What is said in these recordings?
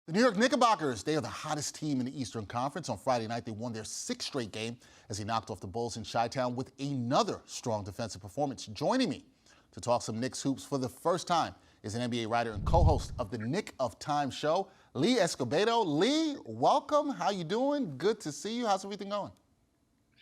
The New York Knickerbockers, they are the hottest team in the Eastern Conference. On Friday night, they won their sixth straight game as they knocked off the Bulls in Chi-Town with another strong defensive performance. Joining me to talk some Knicks hoops for the first time is an NBA writer and co-host of the Knick of Time show, Lee Escobedo. Lee, welcome. How you doing? Good to see you. How's everything going?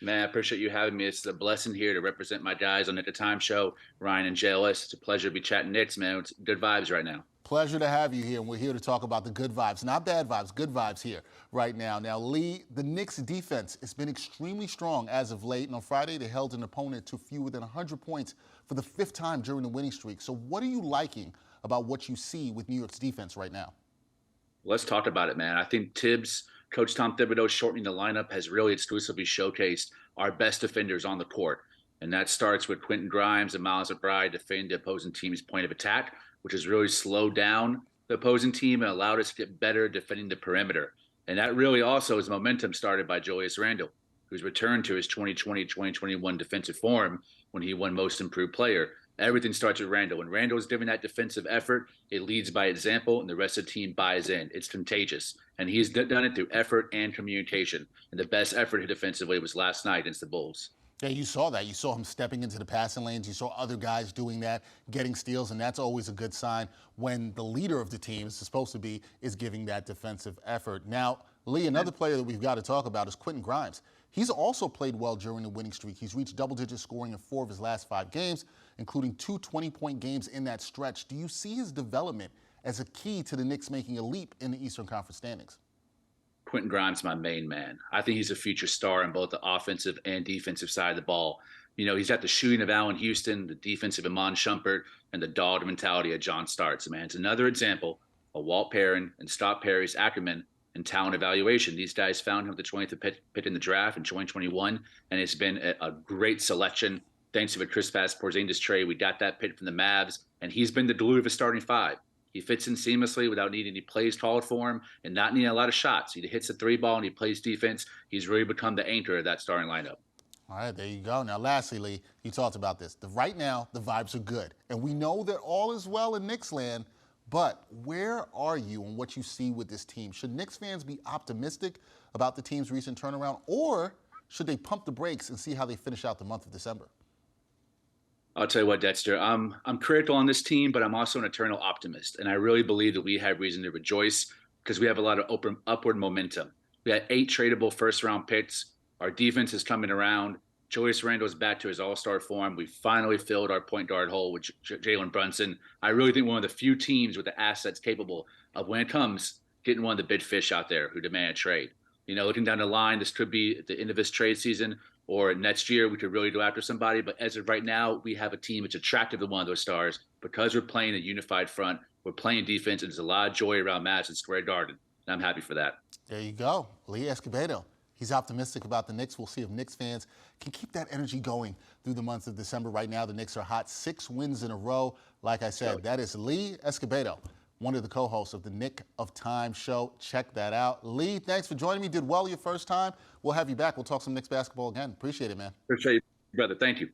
Man, I appreciate you having me. It's a blessing here to represent my guys on Knick of Time show, Ryan and JLS. It's a pleasure to be chatting Knicks, man. It's good vibes right now. Pleasure to have you here, and we're here to talk about the good vibes, not bad vibes, good vibes here right now. Now, Lee, the Knicks defense has been extremely strong as of late, and on Friday they held an opponent to fewer than 100 points for the fifth time during the winning streak. So what are you liking about what you see with New York's defense right now? Let's talk about it, man. I think Coach Tom Thibodeau shortening the lineup has really exclusively showcased our best defenders on the court. And that starts with Quentin Grimes and Miles McBride defending the opposing team's point of attack, which has really slowed down the opposing team and allowed us to get better defending the perimeter. And that really also is momentum started by Julius Randle, who's returned to his 2020-2021 defensive form when he won Most Improved Player. Everything starts with Randle. When Randle is giving that defensive effort, it leads by example, and the rest of the team buys in. It's contagious. And he's done it through effort and communication. And the best effort defensively was last night against the Bulls. Yeah, you saw that. You saw him stepping into the passing lanes. You saw other guys doing that, getting steals, and that's always a good sign when the leader of the team is supposed to be is giving that defensive effort. Now, Lee, another player that we've got to talk about is Quentin Grimes. He's also played well during the winning streak. He's reached double-digit scoring in 4 of his last 5 games, including 2 20-point games in that stretch. Do you see his development as a key to the Knicks making a leap in the Eastern Conference standings? Quentin Grimes, my main man. I think he's a future star on both the offensive and defensive side of the ball. You know, he's got the shooting of Allen Houston, the defensive Iman Shumpert, and the dog mentality of John Starks. Man, it's another example of Walt Perrin and Scott Perry's acumen and talent evaluation. These guys found him at the 20th pick in the draft in 2021, and it's been a great selection. Thanks to the Kristaps Porzingis trade, we got that pick from the Mavs, and he's been the glue of a starting 5. He fits in seamlessly without needing any plays called for him and not needing a lot of shots. He hits the 3 ball and he plays defense. He's really become the anchor of that starting lineup. All right, there you go. Now, lastly, Lee, you talked about this. Right now, the vibes are good. And we know that all is well in Knicks land, but where are you on what you see with this team? Should Knicks fans be optimistic about the team's recent turnaround, or should they pump the brakes and see how they finish out the month of December? I'll tell you what, Dexter, I'm critical on this team, but I'm also an eternal optimist. And I really believe that we have reason to rejoice because we have a lot of upward momentum. We had 8 tradable first-round picks. Our defense is coming around. Julius Randle is back to his all-star form. We finally filled our point guard hole with Jalen Brunson. I really think one of the few teams with the assets capable of, when it comes, getting one of the big fish out there who demand a trade. You know, looking down the line, this could be at the end of this trade season, or next year we could really go after somebody. But as of right now, we have a team that's attractive to one of those stars because we're playing a unified front. We're playing defense, and there's a lot of joy around Madison Square Garden. And I'm happy for that. There you go. Lee Escobedo. He's optimistic about the Knicks. We'll see if Knicks fans can keep that energy going through the month of December. Right now, the Knicks are hot, 6 wins in a row. Like I said, that is Lee Escobedo, one of the co-hosts of the Knick of Time show. Check that out. Lee, thanks for joining me. Did well your first time. We'll have you back. We'll talk some Knicks basketball again. Appreciate it, man. Appreciate you, brother. Thank you.